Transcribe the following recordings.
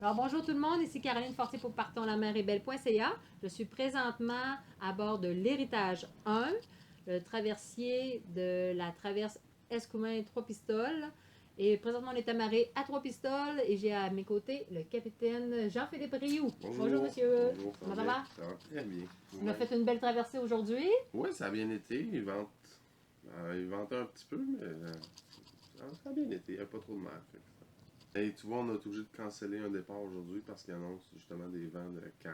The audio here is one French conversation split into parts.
Alors bonjour tout le monde, ici Caroline Fortier pour partonslamerinbelle.ca. Je suis présentement à bord de l'Héritage 1, le traversier de la traverse Escoumins Trois Pistoles. Et présentement, on est amarré à Trois Pistoles et j'ai à mes côtés le capitaine Jean-Philippe Rioux. Bonjour monsieur. Bonjour, Comment ça va? Ça va très bien. On a fait une belle traversée aujourd'hui. Oui, ça a bien été. Ils ventent un petit peu, mais ça a bien été. Il n'y a pas trop de mal. Et tu vois, on a été obligé de canceller un départ aujourd'hui parce qu'ils annoncent justement des vents de 45-50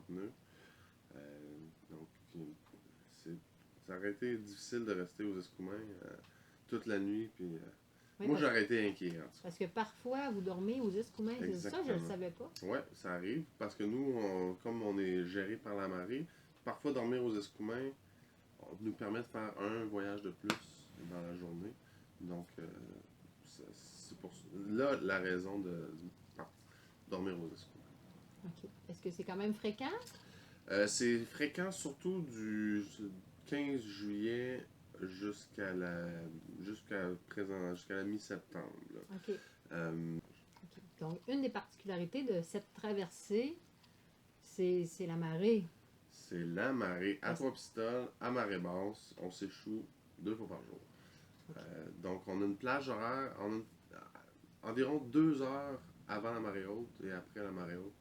nœuds. Donc, c'est, ça aurait été difficile de rester aux Escoumins toute la nuit. Puis, Oui, moi, j'aurais été inquiet en tout cas. parce que parfois, vous dormez aux Escoumins. C'est ça, je ne le savais pas. Oui, ça arrive parce que nous, comme on est géré par la marée, parfois dormir aux Escoumins nous permet de faire un voyage de plus dans la journée. Donc, c'est pour là la raison de dormir aux Escoumins. OK. Est-ce que c'est quand même fréquent? C'est fréquent surtout du 15 juillet jusqu'à la mi-septembre. OK. Euh, OK. Donc, une des particularités de cette traversée, c'est la marée. c'est la marée à Trois Pistoles, à marée basse. On s'échoue 2 fois par jour. Donc, on a une plage horaire, environ 2 heures avant la marée haute et après la marée haute,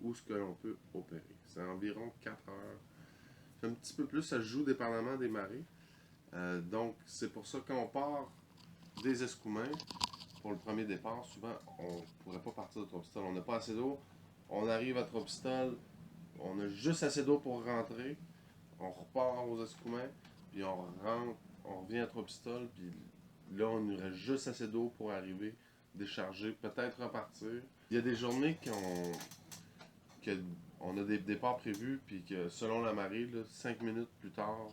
où ce que l'on peut opérer. C'est environ 4 heures. C'est un petit peu plus, ça se joue dépendamment des marées. Donc, c'est pour ça qu'on part des Escoumins, pour le premier départ, souvent, on ne pourrait pas partir de Trois-Pistoles. On n'a pas assez d'eau. On arrive à Trois-Pistoles, on a juste assez d'eau pour rentrer. On repart aux Escoumins, puis on rentre, on revient à Trois-Pistoles, puis là, on nous reste juste assez d'eau pour arriver, décharger, peut-être repartir. Il y a des journées qu'on a des départs prévus, puis que selon la marée, là, 5 minutes plus tard,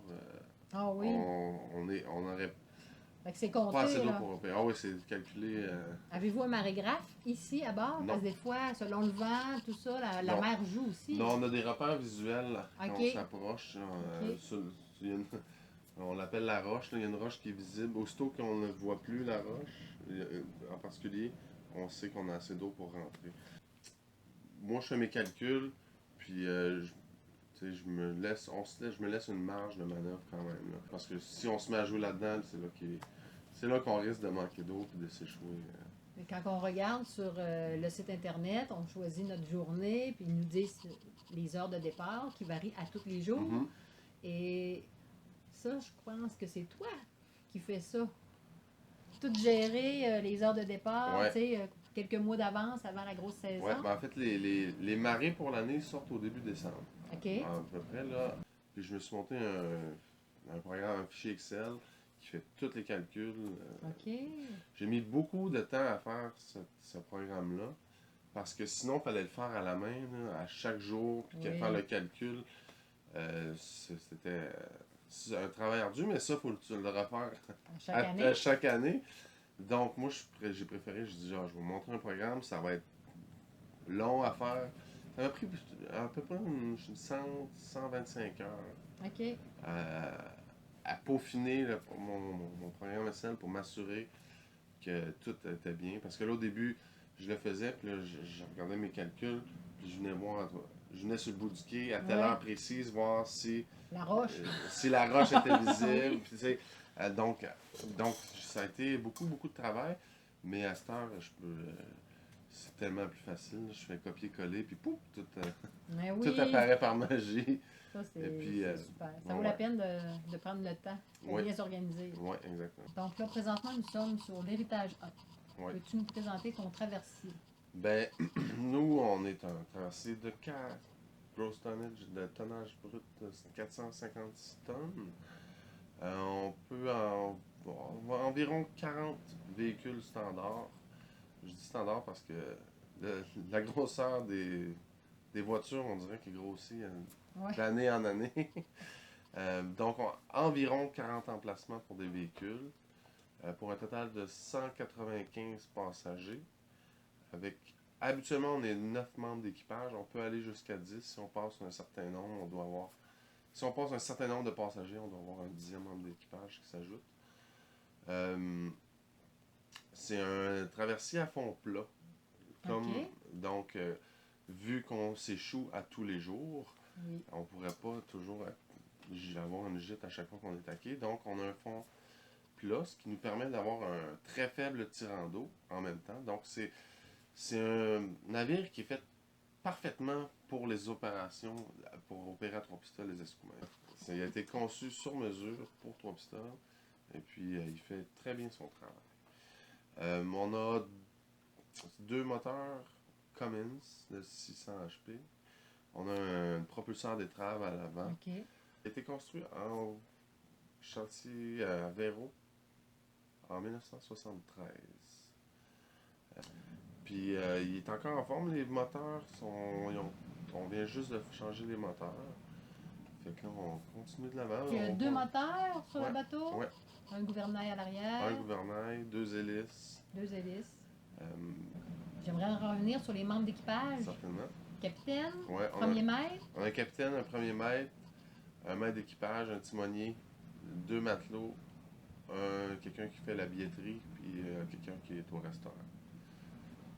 Ah oui. on aurait Fait que c'est pas compté, assez d'eau là. pour opérer. Ah oui, c'est calculé. Avez-vous un marégraphe ici à bord? Non. Parce que des fois, selon le vent, tout ça, la Non. mer joue aussi. Non, on a des repères visuels quand OK. on s'approche. OK. On l'appelle la roche. Là. Il y a une roche qui est visible. Aussitôt qu'on ne voit plus la roche, en particulier, on sait qu'on a assez d'eau pour rentrer. Moi, je fais mes calculs, puis je me laisse une marge de manœuvre quand même. Là. Parce que si on se met à jouer là-dedans, c'est là qu'on risque de manquer d'eau et de s'échouer. Mais quand on regarde sur le site Internet, on choisit notre journée, puis ils nous disent les heures de départ qui varient à tous les jours. Mhm. Et ça, je pense que c'est toi qui fais ça. Tout gérer, les heures de départ, Ouais. tu sais, quelques mois d'avance avant la grosse saison. Ouais, ben en fait, les marées pour l'année sortent au début décembre. OK. À peu près, là. Puis je me suis monté un programme, un fichier Excel qui fait tous les calculs. OK. J'ai mis beaucoup de temps à faire ce programme-là. Parce que sinon, il fallait le faire à la main, là, à chaque jour, puis Oui. faire le calcul. C'est un travail ardu, mais ça, il faut le refaire À chaque année. à chaque année. Donc, moi, j'ai préféré, je dis, genre, je vais vous montrer un programme, ça va être long à faire. Ça m'a pris à peu près 125 heures OK. à peaufiner mon programme Excel pour m'assurer que tout était bien. Parce que là, au début, je le faisais, puis là, je regardais mes calculs, puis je venais sur le bout du quai à telle Ouais. heure précise, voir La roche. si la roche était visible. Oui. Puis, tu sais, donc, ça a été beaucoup, beaucoup de travail. Mais à cette heure, c'est tellement plus facile. Je fais copier-coller, puis pouf, Mais oui. tout apparaît par magie. Ça, Et puis, c'est super. Ça vaut ouais. la peine de prendre le temps pour Oui. bien s'organiser. Oui, exactement. Donc là, présentement, nous sommes sur l'Héritage 1. Ouais. Peux-tu nous présenter ton traversier? Ben, nous, on est un traversier de 4 gross tonnage, de tonnage brut de 456 tonnes. On peut environ 40 véhicules standards. Je dis standard parce que la grosseur des voitures, on dirait qu'elle grossit Ouais. d'année en année. Donc, environ 40 emplacements pour des véhicules, pour un total de 195 passagers. Habituellement, on est 9 membres d'équipage. On peut aller jusqu'à 10 si on passe un certain nombre. Si on passe un certain nombre de passagers, on doit avoir un 10e membre d'équipage qui s'ajoute. C'est un traversier à fond plat. OK. Donc, vu qu'on s'échoue à tous les jours, Oui. on pourrait pas toujours avoir une gîte à chaque fois qu'on est attaqué. Donc, on a un fond plat, ce qui nous permet d'avoir un très faible tirant d'eau en même temps. Donc, c'est un navire qui est fait parfaitement pour les opérations, pour opérer à trois pistoles les escoumins. Il a été conçu sur mesure pour trois pistoles, et puis il fait très bien son travail. On a deux moteurs Cummins de 600 HP. On a un propulseur d'étrave à l'avant. OK. Il a été construit en chantier à Véro en 1973. Puis il est encore en forme. Les moteurs on vient juste de changer les moteurs. Fait que là, on continue de l'avant. Il y a deux moteurs sur Ouais, le bateau. ouais. Un gouvernail à l'arrière. Un gouvernail, deux hélices. Deux hélices. Euh, J'aimerais revenir sur les membres d'équipage. certainement. Capitaine, Ouais, premier maître. on a un capitaine, un premier maître, un maître d'équipage, un timonier, deux matelots, quelqu'un qui fait la billetterie, puis quelqu'un qui est au restaurant.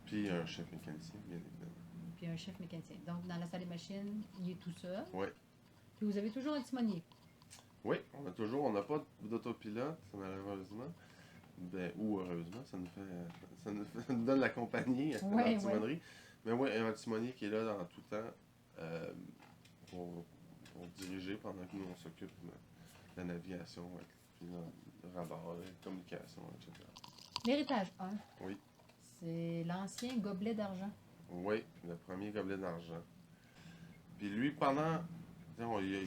Puis un chef mécanicien, bien évidemment. Puis un chef mécanicien. Donc, dans la salle des machines, il est tout seul. Oui. Puis vous avez toujours un timonier. Oui, on n'a pas d'autopilote, malheureusement. Ben, ou heureusement, ça nous donne la compagnie dans la timonerie. Mais oui, un timonier qui est là dans tout temps pour diriger pendant que nous on s'occupe de la navigation, puis le radar, la communication, etc. L'héritage 1. Oui. C'est l'ancien gobelet d'argent. Oui, le premier gobelet d'argent. Puis lui, il y a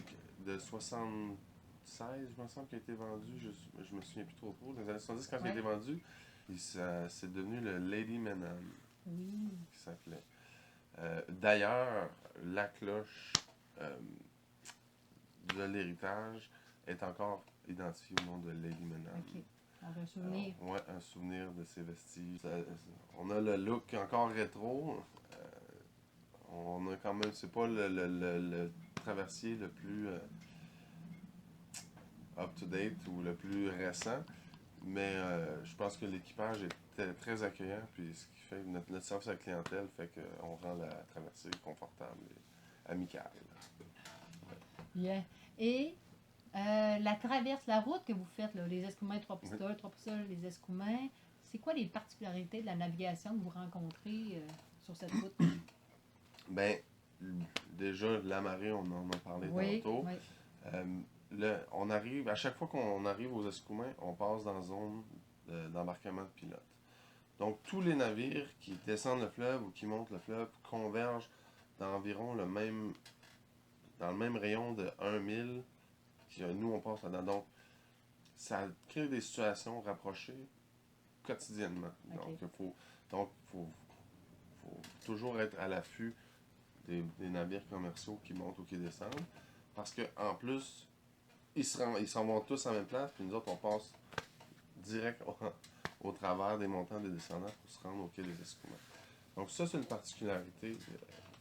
de 76, je me semble, qu'il a été vendu, je me souviens plus trop. Dans les années 70, quand il a été vendu, c'est devenu le Lady Menham. Oui. Qui s'appelait. D'ailleurs, la cloche de l'héritage est encore identifiée au nom de Lady Menham. OK. Alors, un souvenir. Ouais, un souvenir de ses vestiges. On a le look encore rétro. On a quand même, c'est pas le traversier le plus up-to-date ou le plus récent, mais je pense que l'équipage était très accueillant, puis ce qui fait notre service à la clientèle fait qu'on rend la traversée confortable et amicale. Bien. Et la route que vous faites, là, les escoumins, trois pistoles, les escoumins, c'est quoi les particularités de la navigation que vous rencontrez sur cette route? Ben, déjà, la marée, on en a parlé tantôt. Oui. On arrive, à chaque fois qu'on arrive aux escoumins, on passe dans la zone d'embarquement de pilote. Donc, tous les navires qui descendent le fleuve ou qui montent le fleuve convergent dans environ dans le même rayon de 1 mille. Puis, nous, on passe là-dedans. Donc, ça crée des situations rapprochées quotidiennement. Okay. Donc, il faut toujours être à l'affût des navires commerciaux qui montent ou qui descendent. Parce qu'en plus, ils s'en vont tous à la même place, puis nous autres, on passe direct au travers des montants des descendants pour se rendre au quai des escoumins. Donc ça, c'est une particularité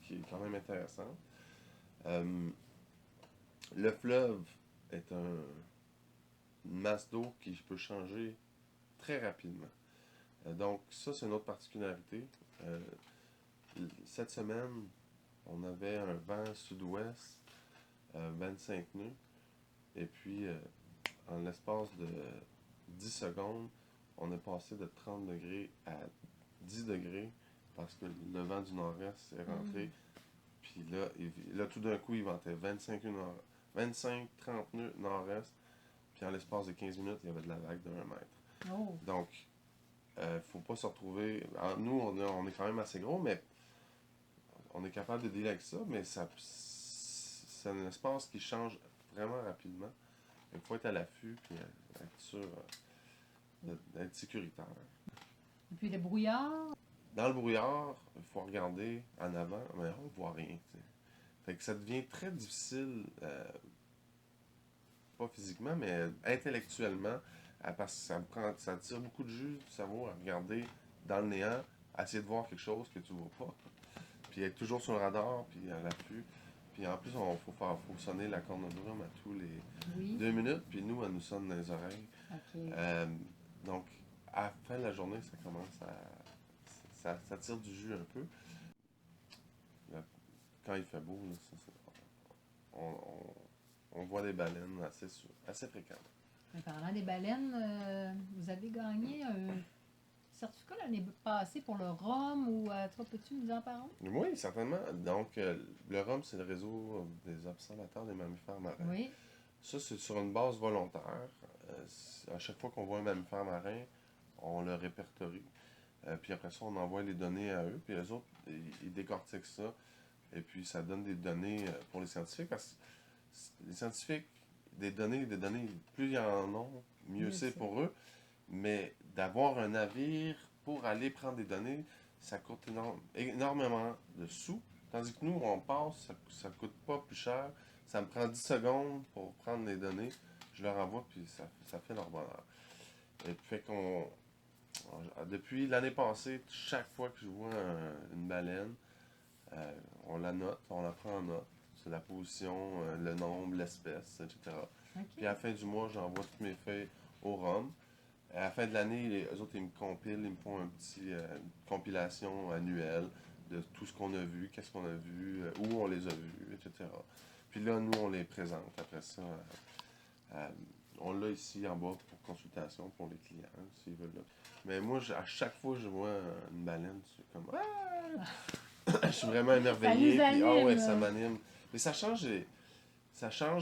qui est quand même intéressante. Le fleuve est une masse d'eau qui peut changer très rapidement. Donc ça, c'est une autre particularité. Cette semaine, on avait un vent sud-ouest, 25 nœuds, et puis en l'espace de 10 secondes, on est passé de 30 degrés à 10 degrés parce que le vent du nord-est est rentré. Puis là, tout d'un coup, il ventait 25-30 nœuds nord-est. Puis en l'espace de 15 minutes, il y avait de la vague de 1 mètre. Oh. Donc, faut pas se retrouver. Alors, nous, on est quand même assez gros, mais on est capable de dealer avec ça, mais c'est un espace qui change vraiment rapidement. Il faut être à l'affût et être sûr d'être sécuritaire. Et puis le brouillard? Dans le brouillard, il faut regarder en avant, mais on ne voit rien. T'sais. Fait que ça devient très difficile, pas physiquement, mais intellectuellement, parce que ça tire beaucoup de jus du cerveau à regarder dans le néant, à essayer de voir quelque chose que tu ne vois pas. Puis être toujours sur le radar, puis à l'affût. Puis en plus, il faut sonner la corne de brume à tous les 2 minutes, puis nous, elle nous sonne dans les oreilles. Okay. Donc, à la fin de la journée, ça ça tire du jus un peu. Là, quand il fait beau, là, on voit des baleines assez fréquemment. En parlant des baleines, vous avez gagné un certificat l'année passée pour le rhum ou toi, peux-tu nous en parler? Oui, certainement. Donc, le ROM, c'est le réseau des observateurs des mammifères marins. Oui. Ça, c'est sur une base volontaire. À chaque fois qu'on voit un mammifère marin, on le répertorie. Puis après ça, on envoie les données à eux. Puis les autres, ils décortiquent ça. Et puis, ça donne des données pour les scientifiques. Parce que les scientifiques, des données, plus il y en ont, mieux c'est pour eux. Mais d'avoir un navire pour aller prendre des données, ça coûte énormément de sous. Tandis que nous, on passe, ça coûte pas plus cher. Ça me prend 10 secondes pour prendre les données. Je leur envoie, puis ça fait leur bonheur. Et puis, fait qu'on. Depuis l'année passée, chaque fois que je vois une baleine, on la note, on la prend en note. C'est la position, le nombre, l'espèce, etc. OK. Puis à la fin du mois, j'envoie toutes mes feuilles au ROM. À la fin de l'année, eux autres, ils me compilent, ils me font une compilation annuelle de tout ce qu'on a vu, qu'est-ce qu'on a vu, où on les a vus, etc. Puis là, nous, on les présente après ça. On l'a ici en bas pour consultation pour les clients, s'ils veulent. Là. Mais moi, à chaque fois que je vois une baleine, c'est comme je suis vraiment émerveillé. Ça nous anime. Ouais, ça m'anime. Mais ça change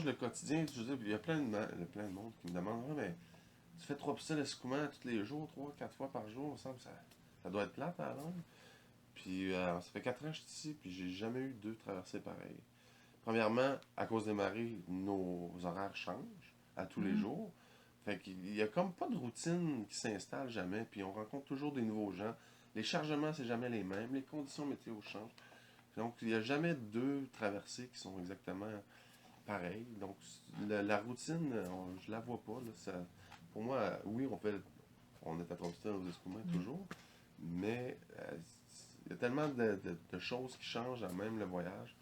le quotidien. Je veux dire, il y a plein de monde qui me demande mais tu fais 3 pistoles escoumins tous les jours, 3-4 fois par jour, il me semble ça doit être plate à longue. Puis ça fait 4 ans que je suis ici, puis j'ai jamais eu 2 traversées pareilles. Premièrement, à cause des marées, nos horaires changent à tous les jours. Fait qu'il y a comme pas de routine qui s'installe jamais, puis on rencontre toujours des nouveaux gens. Les chargements, c'est jamais les mêmes, les conditions météo changent. Donc, il n'y a jamais 2 traversées qui sont exactement pareilles. Donc, la routine, je la vois pas. Là, pour moi, oui, on est à Trois-Pistoles aux Escoumins toujours, mais il y a tellement de choses qui changent à même le voyage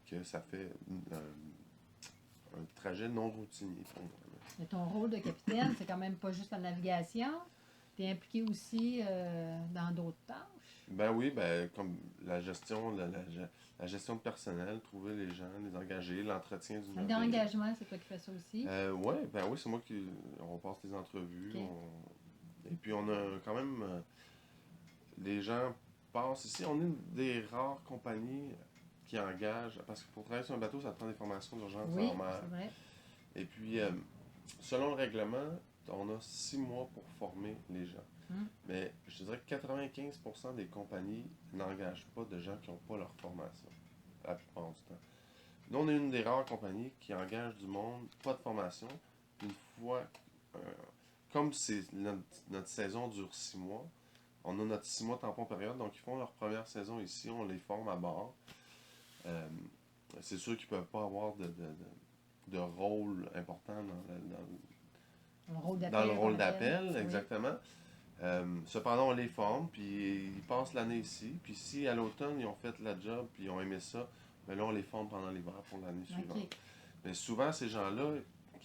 que ça fait un trajet non routinier pour moi. Mais ton rôle de capitaine, c'est quand même pas juste la navigation. Tu es impliqué aussi dans d'autres tâches. Ben oui, comme la gestion, la gestion de personnel, trouver les gens, les engager, l'entretien du navire. L'engagement, c'est toi qui fais ça aussi? Oui, c'est moi qui. On passe les entrevues. Okay. Et puis on a quand même. Les gens passent ici. On est une des rares compagnies qui engagent. Parce que pour travailler sur un bateau, ça prend des formations d'urgence en mer. C'est vrai. Et puis, selon le règlement, on a 6 mois pour former les gens. Mais je dirais que 95% des compagnies n'engagent pas de gens qui n'ont pas leur formation, la plupart du temps. Nous, on est une des rares compagnies qui engage du monde, pas de formation. Une fois, comme notre saison dure 6 mois, on a notre 6 mois tampon période, donc ils font leur première saison ici, on les forme à bord. C'est sûr qu'ils ne peuvent pas avoir de rôle important dans le rôle d'appel, exactement. Cependant, on les forme, puis ils passent l'année ici. Puis si à l'automne, ils ont fait la job, puis ils ont aimé ça, ben là, on les forme pendant l'hiver pour l'année suivante. Mais souvent, ces gens-là,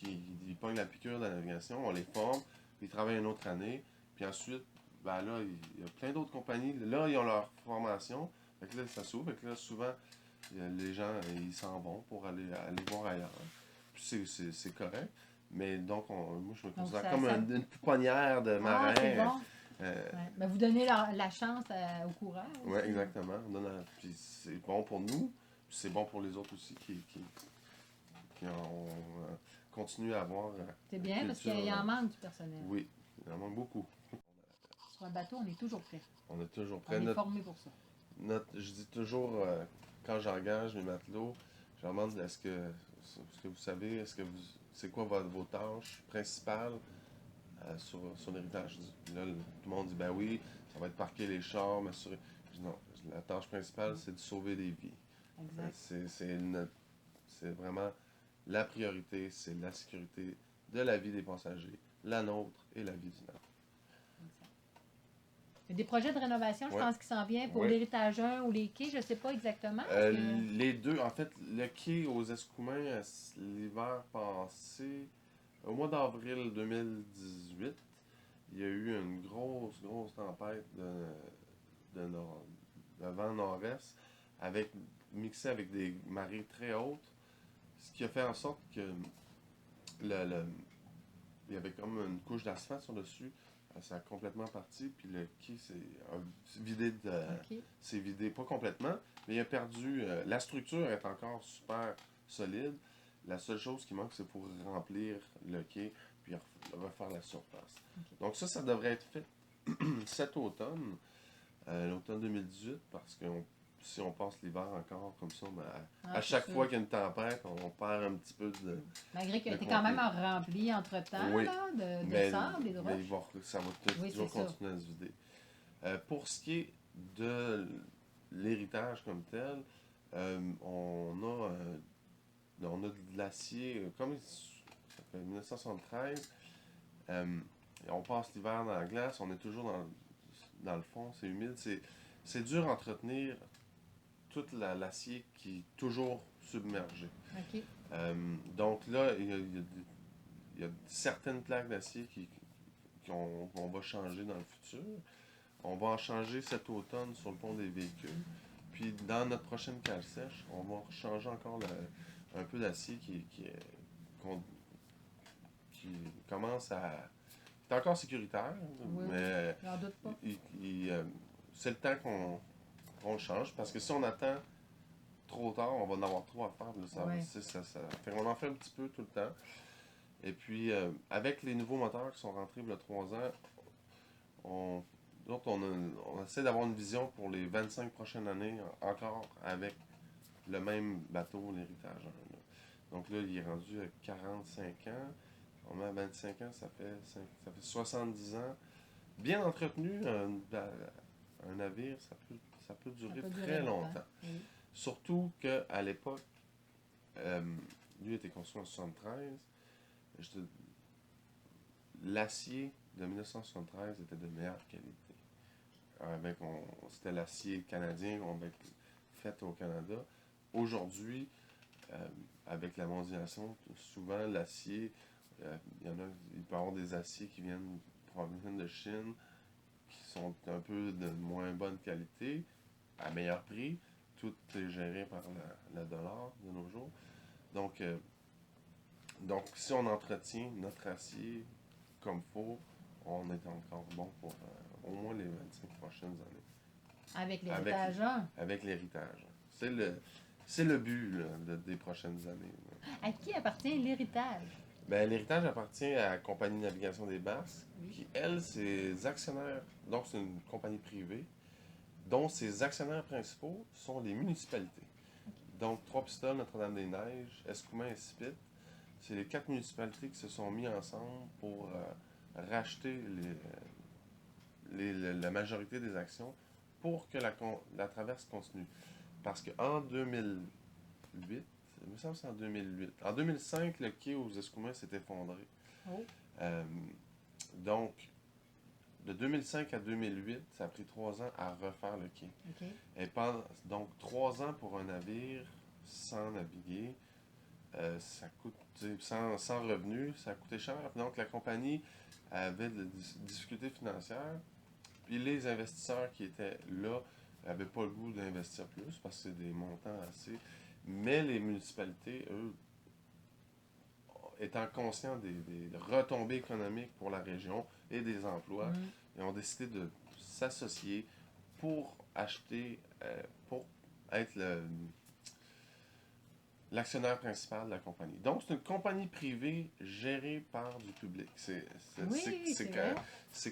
ils pognent la piqûre de la navigation, on les forme, puis ils travaillent une autre année. Puis ensuite, ben là, il y a plein d'autres compagnies. Là, ils ont leur formation. Fait que là, ça s'ouvre. Fait que là, souvent, les gens, ils s'en vont pour aller voir ailleurs. Puis c'est correct. Mais donc, moi, je me considère comme une pouponnière de marins. Ah, c'est bon. Ben, vous donnez la chance au coureur. Oui, exactement. Puis c'est bon pour nous, puis c'est bon pour les autres aussi qui ont continué à avoir. C'est bien parce qu'il y en manque du personnel. Oui, il en manque beaucoup. Sur un bateau, on est toujours prêt. On est toujours prêt. On est formé pour ça. Je dis toujours, quand j'engage mes matelots, je leur demande est-ce que vous savez, c'est quoi vos tâches principales sur l'héritage? Là, tout le monde dit ben oui, ça va être parquer les chars, m'assurer. Je dis non, la tâche principale, c'est de sauver des vies. Exact. C'est vraiment la priorité, c'est la sécurité de la vie des passagers, la nôtre et la vie du navire. Il y a des projets de rénovation, je pense, qui s'en viennent pour l'héritage 1 ou les quais, je ne sais pas exactement. Les deux, en fait, le quai aux Escoumins, l'hiver passé, au mois d'avril 2018, il y a eu une grosse tempête de vent nord-est, mixé avec des marées très hautes, ce qui a fait en sorte que il y avait comme une couche d'asphalte sur le dessus. Ça a complètement parti, puis le quai OK. s'est vidé, pas complètement, mais il a perdu. La structure est encore super solide. La seule chose qui manque, c'est pour remplir le quai, puis refaire la surface. OK. Donc ça devrait être fait cet automne, l'automne 2018, parce que si on passe l'hiver encore comme ça, à C'est chaque sûr. fois qu'il y a une tempête, on perd un petit peu de... Malgré qu'il a de été quand même contenu. rempli entre-temps Oui, là, de mais, sable et de mais roches. ça va Oui, toujours c'est ça. continuer à se vider. Pour ce qui est de l'héritage comme tel, on a de l'acier, comme ça fait 1973, on passe l'hiver dans la glace, on est toujours dans le fond, c'est humide, c'est dur à entretenir tout l'acier qui est toujours submergé. OK. Donc là, il y a certaines plaques d'acier qu'on va changer dans le futur. On va en changer cet automne sur le pont des véhicules. Puis dans notre prochaine cale sèche, on va changer encore un peu d'acier qu'on- qui commence à... C'est encore sécuritaire, Oui, oui. mais J'en doute pas. c'est le temps qu'on le change. Parce que si on attend trop tard, on va en avoir trop à faire. Là, Ouais. Fait qu'on en fait un petit peu tout le temps. Et puis, avec les nouveaux moteurs qui sont rentrés il y a 3 ans, nous autres, on essaie d'avoir une vision pour les 25 prochaines années, encore avec le même bateau, l'Héritage 1. Là. Donc là, il est rendu à 45 ans. On met à 25 ans, ça fait 70 ans. Bien entretenu, un navire, ça peut durer très longtemps. Oui. Surtout qu'à l'époque, lui a été construit en 73. L'acier de 1973 était de meilleure qualité. C'était l'acier canadien fait au Canada. Aujourd'hui, avec la mondialisation, souvent l'acier, il peut y avoir des aciers qui proviennent de Chine, qui sont un peu de moins bonne qualité, à meilleur prix. Tout est géré par le dollar de nos jours. Donc, si on entretient notre acier comme il faut, on est encore bon pour au moins les 25 prochaines années. Avec l'héritage 1. Avec l'héritage. C'est le but là, des prochaines années. Là. À qui appartient l'héritage? Ben, l'héritage appartient à la Compagnie de navigation des Basques, Oui. qui, elle, ses actionnaires, donc c'est une compagnie privée, dont ses actionnaires principaux sont les municipalités. Donc, Trois-Pistoles, Notre-Dame-des-Neiges, Escoumins et Spit, c'est les 4 municipalités qui se sont mis ensemble pour racheter la majorité des actions pour que la traverse continue. Parce qu'en 2008, il me semble que c'est en 2008, en 2005, le quai aux Escoumins s'est effondré. Oh. Donc, de 2005 à 2008, ça a pris 3 ans à refaire le quai. OK. Et donc, 3 ans pour un navire sans naviguer, ça coûte, sans revenus, ça a coûté cher. Donc, la compagnie avait des difficultés financières. Puis les investisseurs qui étaient là n'avaient pas le goût d'investir plus parce que c'est des montants assez. Mais les municipalités, eux, étant conscients des retombées économiques pour la région et des emplois, ils ont décidé de s'associer pour acheter, pour être l'actionnaire principal de la compagnie. Donc, c'est une compagnie privée gérée par du public. C'est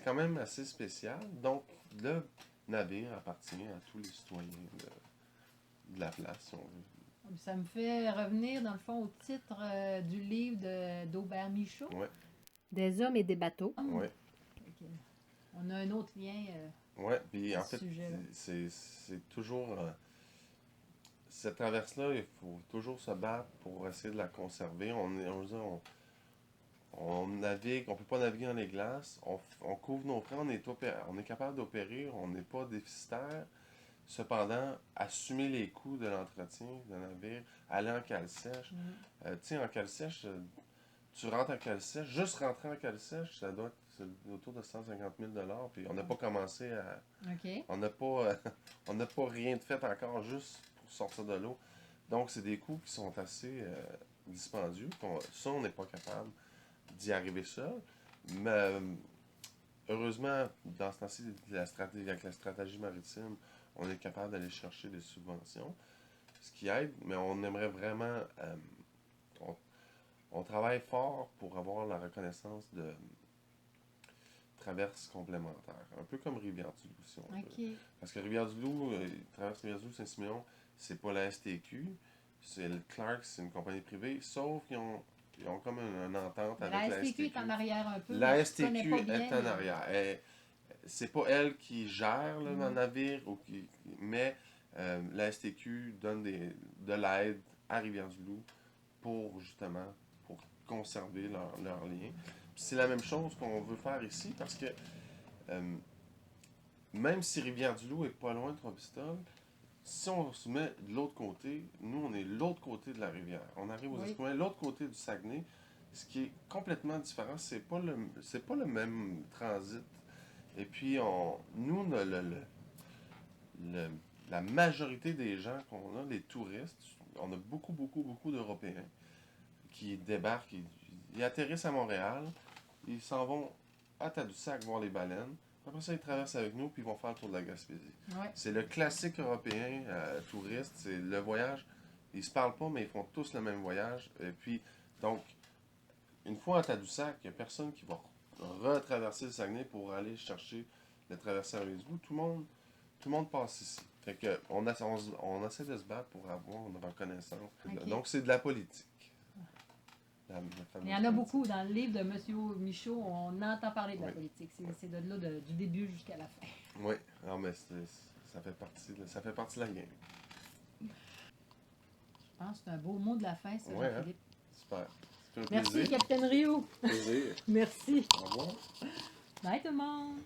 quand même assez spécial. Donc, le navire appartient à tous les citoyens de la place, si on veut. Ça me fait revenir, dans le fond, au titre du livre d'Aubert Michaud. Ouais. Des hommes et des bateaux. Ouais. Okay. On a un autre lien ouais, puis en fait, sujet-là. c'est toujours... cette traverse-là, il faut toujours se battre pour essayer de la conserver. On navigue, on peut pas naviguer dans les glaces, on couvre nos frais, on est capable d'opérer, on n'est pas déficitaire. Cependant, assumer les coûts de l'entretien d'un navire, aller en cale sèche. Tu sais, en cale sèche, tu rentres en cale sèche, juste rentrer en cale sèche, ça doit être C'est autour de 150 000 $. Puis on n'a pas commencé à. OK. On n'a pas, on n'a pas rien de fait encore juste pour sortir de l'eau. Donc, c'est des coûts qui sont assez dispendieux. Ça, on n'est pas capable d'y arriver seul. Mais heureusement, dans ce temps-ci, avec la stratégie maritime, on est capable d'aller chercher des subventions, ce qui aide, mais on aimerait vraiment. On travaille fort pour avoir la reconnaissance de traverses complémentaires, un peu comme Rivière-du-Loup, si on veut. OK. Parce que Rivière-du-Loup, traverse Rivière-du-Loup, Saint-Siméon, c'est pas la STQ, c'est le Clark, c'est une compagnie privée, sauf qu'ils ont comme une entente Mais avec la la STQ STQ. est en arrière un peu. La Je connais STQ pas bien, est en mais- arrière. C'est pas elle qui gère le navire, mais la STQ donne de l'aide à Rivière-du-Loup pour justement pour conserver leur lien. Puis c'est la même chose qu'on veut faire ici parce que même si Rivière-du-Loup est pas loin de Trois-Pistoles, si on se met de l'autre côté, nous on est de l'autre côté de la rivière. On arrive aux Oui. Escoumins, l'autre côté du Saguenay, ce qui est complètement différent. C'est pas le même transit. Et puis nous on a la majorité des gens qu'on a, les touristes, on a beaucoup d'Européens qui débarquent, ils atterrissent à Montréal, ils s'en vont à Tadoussac voir les baleines. Après ça, ils traversent avec nous puis ils vont faire le tour de la Gaspésie. Ouais. C'est le classique européen touriste, c'est le voyage. Ils se parlent pas, mais ils font tous le même voyage. Et puis, donc, une fois à Tadoussac, il n'y a personne qui va retraverser le Saguenay pour aller chercher le traversée à Rivière-du-Loup. Tout le monde passe ici. Fait que on essaie de se battre pour avoir une reconnaissance. Ok. Donc, c'est de la politique. Il y en a beaucoup dans le livre de M. Michaud, on entend parler de la Oui. politique. C'est de là, du début jusqu'à la fin. Oui, non, mais ça fait partie de la game. Je pense que c'est un beau mot de la fin, ça, Ouais, Jean-Philippe. Super. C'était un Merci, plaisir. Capitaine Rio. Plaisir. Merci. Au revoir. Bye tout le monde.